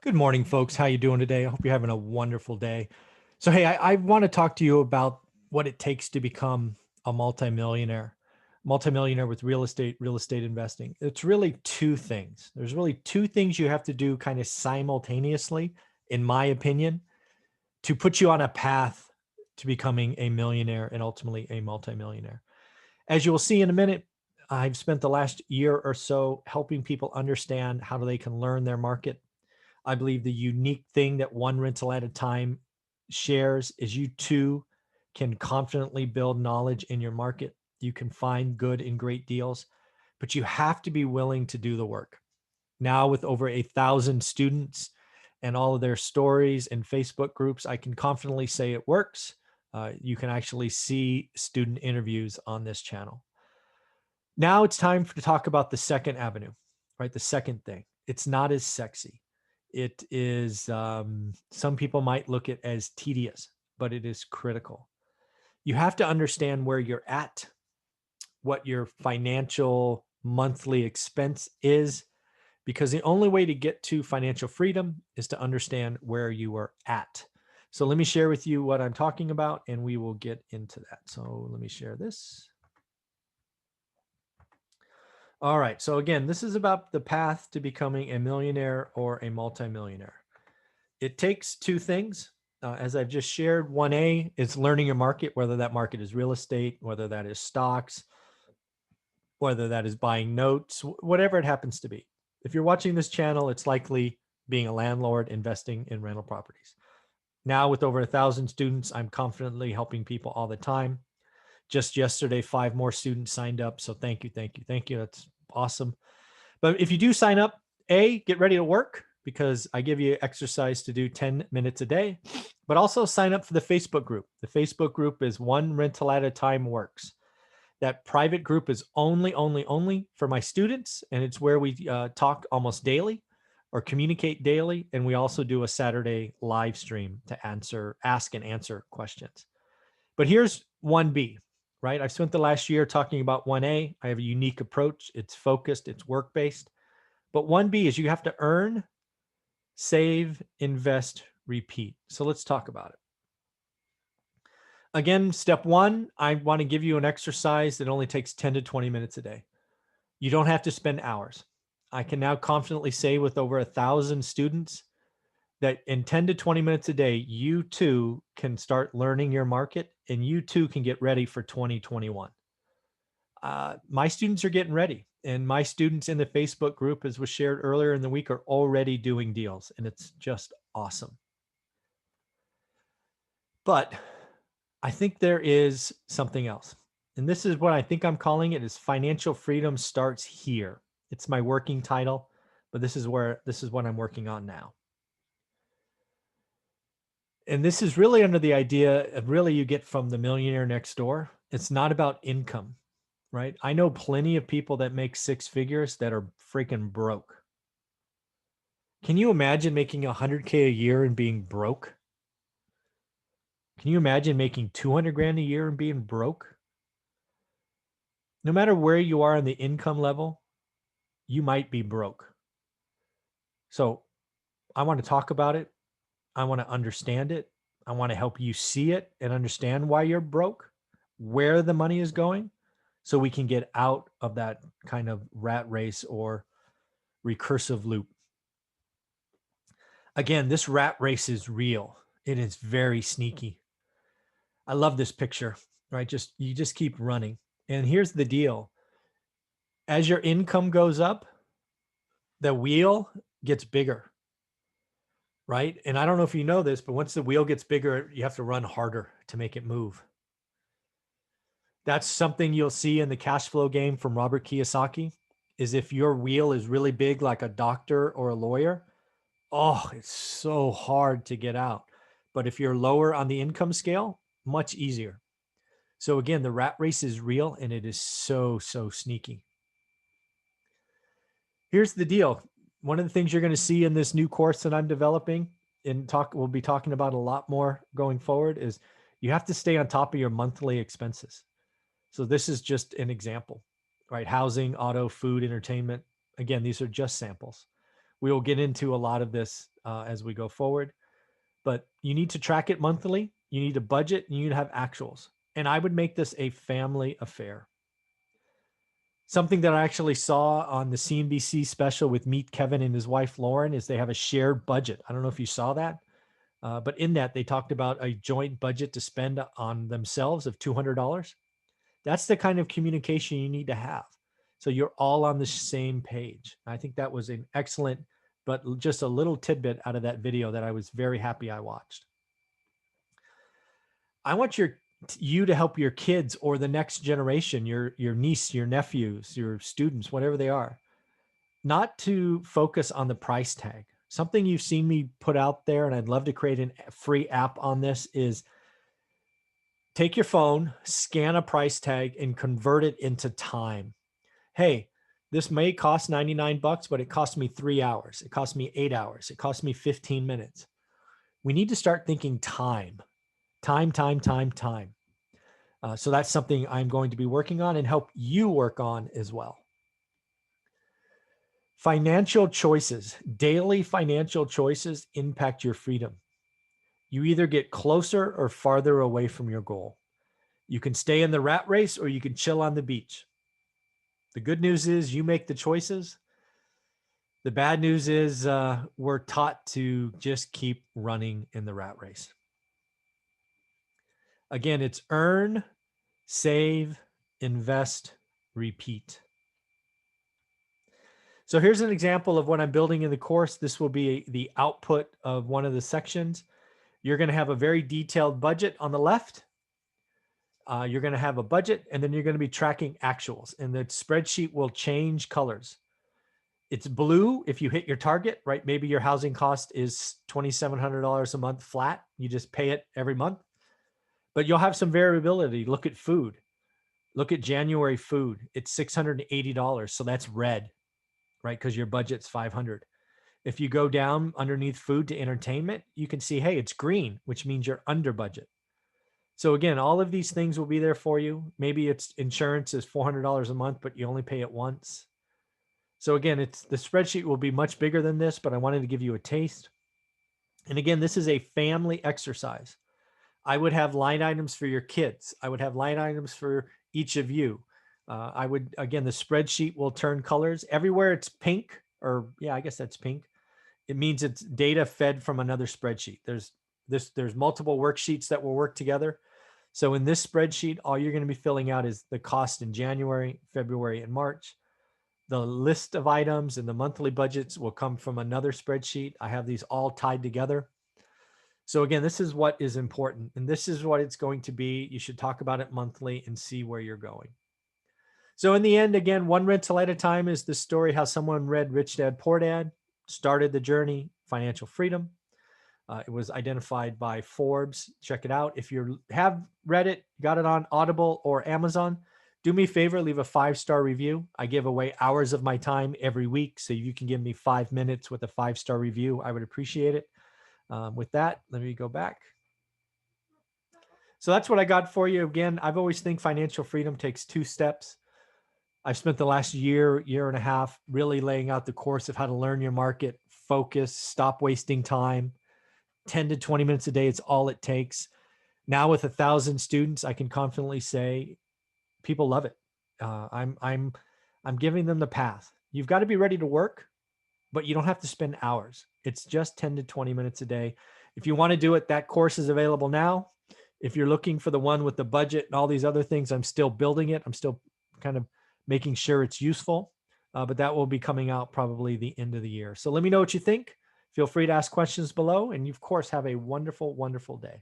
Good morning, folks. How you doing today? I hope you're having a wonderful day. So, hey, I want to talk to you about what it takes to become a multimillionaire with real estate investing. It's really two things. There's really two things you have to do kind of simultaneously, in my opinion, to put you on a path to becoming a millionaire and ultimately a multimillionaire. As you will see in a minute, I've spent the last year or so helping people understand how they can learn their market. I believe the unique thing that one rental at a time shares is you too can confidently build knowledge in your market. You can find good and great deals, but you have to be willing to do the work. Now, with over 1,000 students and all of their stories and Facebook groups, I can confidently say it works. You can actually see student interviews on this channel. Now it's time to talk about the second avenue, right? The second thing. It's not as sexy. It is, some people might look at it as tedious, but it is critical. You have to understand where you're at, what your financial monthly expense is, because the only way to get to financial freedom is to understand where you are at. So let me share with you what I'm talking about, and we will get into that. So let me share this. All right. So again, this is about the path to becoming a millionaire or a multimillionaire. It takes two things. As I've just shared, 1A is learning your market, whether that market is real estate, whether that is stocks, whether that is buying notes, whatever it happens to be. If you're watching this channel, it's likely being a landlord investing in rental properties. Now, with over 1,000 students, I'm confidently helping people all the time. Just yesterday, 5 more students signed up. So thank you, thank you, thank you. That's awesome. But if you do sign up, get ready to work, because I give you exercise to do 10 minutes a day, but also sign up for the Facebook group. The Facebook group is One Rental at a Time Works. That private group is only for my students, and it's where we talk almost daily or communicate daily. And we also do a Saturday live stream to ask and answer questions. But here's 1B, right? I've spent the last year talking about 1A. I have a unique approach. It's focused, it's work-based. But 1B is you have to earn, save, invest, repeat. So let's talk about it. Again, step 1, I want to give you an exercise that only takes 10 to 20 minutes a day. You don't have to spend hours. I can now confidently say with over 1,000 students that in 10 to 20 minutes a day, you too can start learning your market, and you too can get ready for 2021. My students are getting ready, and my students in the Facebook group, as was shared earlier in the week, are already doing deals, and it's just awesome. But I think there is something else. And this is what I think I'm calling it, is financial freedom starts here. It's my working title, but this is what I'm working on now. And this is really under the idea of really you get from the millionaire next door. It's not about income, right? I know plenty of people that make 6 figures that are freaking broke. Can you imagine making 100K a year and being broke? Can you imagine making 200 grand a year and being broke? No matter where you are on the income level, you might be broke. So I want to talk about it. I want to understand it. I want to help you see it and understand why you're broke, where the money is going, so we can get out of that kind of rat race or recursive loop. Again, this rat race is real. It is very sneaky. I love this picture, right? You just keep running. And here's the deal. As your income goes up, the wheel gets bigger, right? And I don't know if you know this, but once the wheel gets bigger, you have to run harder to make it move. That's something you'll see in the cash flow game from Robert Kiyosaki, is if your wheel is really big, like a doctor or a lawyer, oh, it's so hard to get out. But if you're lower on the income scale, much easier. So again, the rat race is real, and it is so sneaky. Here's the deal. One of the things you're going to see in this new course that I'm developing, and we'll be talking about a lot more going forward, is you have to stay on top of your monthly expenses. So this is just an example, right? Housing, auto, food, entertainment. Again, these are just samples. We will get into a lot of this as we go forward. But you need to track it monthly. You need to budget. And you need to have actuals. And I would make this a family affair. Something that I actually saw on the CNBC special with Meet Kevin and his wife, Lauren, is they have a shared budget. I don't know if you saw that, but in that they talked about a joint budget to spend on themselves of $200. That's the kind of communication you need to have. So you're all on the same page. I think that was an excellent, but just a little tidbit out of that video that I was very happy I watched. I want you to help your kids or the next generation, your niece, your nephews, your students, whatever they are, not to focus on the price tag. Something you've seen me put out there, and I'd love to create a free app on this, is take your phone, scan a price tag, and convert it into time. Hey, this may cost $99, but it cost me 3 hours. It cost me 8 hours. It cost me 15 minutes. We need to start thinking time. So that's something I'm going to be working on and help you work on as well. Financial choices, daily financial choices impact your freedom. You either get closer or farther away from your goal. You can stay in the rat race or you can chill on the beach. The good news is you make the choices. The bad news is we're taught to just keep running in the rat race. Again, it's earn, save, invest, repeat. So here's an example of what I'm building in the course. This will be the output of one of the sections. You're going to have a very detailed budget on the left. You're going to have a budget, and then you're going to be tracking actuals. And the spreadsheet will change colors. It's blue if you hit your target, right? Maybe your housing cost is $2,700 a month flat. You just pay it every month. But you'll have some variability. Look at food. Look at January food. It's $680. So that's red, right? Because your budget's $500. If you go down underneath food to entertainment, you can see, hey, it's green, which means you're under budget. So again, all of these things will be there for you. Maybe it's insurance is $400 a month, but you only pay it once. So again, the spreadsheet will be much bigger than this, but I wanted to give you a taste. And again, this is a family exercise. I would have line items for your kids. I would have line items for each of you. Again, the spreadsheet will turn colors. Everywhere it's pink, or yeah, I guess that's pink. It means it's data fed from another spreadsheet. There's multiple worksheets that will work together. So in this spreadsheet, all you're going to be filling out is the cost in January, February, and March. The list of items and the monthly budgets will come from another spreadsheet. I have these all tied together. So again, this is what is important, and this is what it's going to be. You should talk about it monthly and see where you're going. So in the end, again, one rental at a time is the story how someone read Rich Dad, Poor Dad, started the journey, financial freedom. It was identified by Forbes. Check it out. If you have read it, got it on Audible or Amazon, do me a favor, leave a 5-star review. I give away hours of my time every week. So you can give me 5 minutes with a 5-star review. I would appreciate it. With that, let me go back. So that's what I got for you. Again, I've always think financial freedom takes 2 steps. I've spent the last year and a half really laying out the course of how to learn your market, focus, stop wasting time. 10 to 20 minutes a day, it's all it takes. Now with 1,000 students, I can confidently say people love it. I'm giving them the path. You've got to be ready to work, but you don't have to spend hours. It's just 10 to 20 minutes a day. If you want to do it, that course is available now. If you're looking for the one with the budget and all these other things, I'm still building it. I'm still kind of making sure it's useful, but that will be coming out probably the end of the year. So let me know what you think. Feel free to ask questions below, and you, of course, have a wonderful, wonderful day.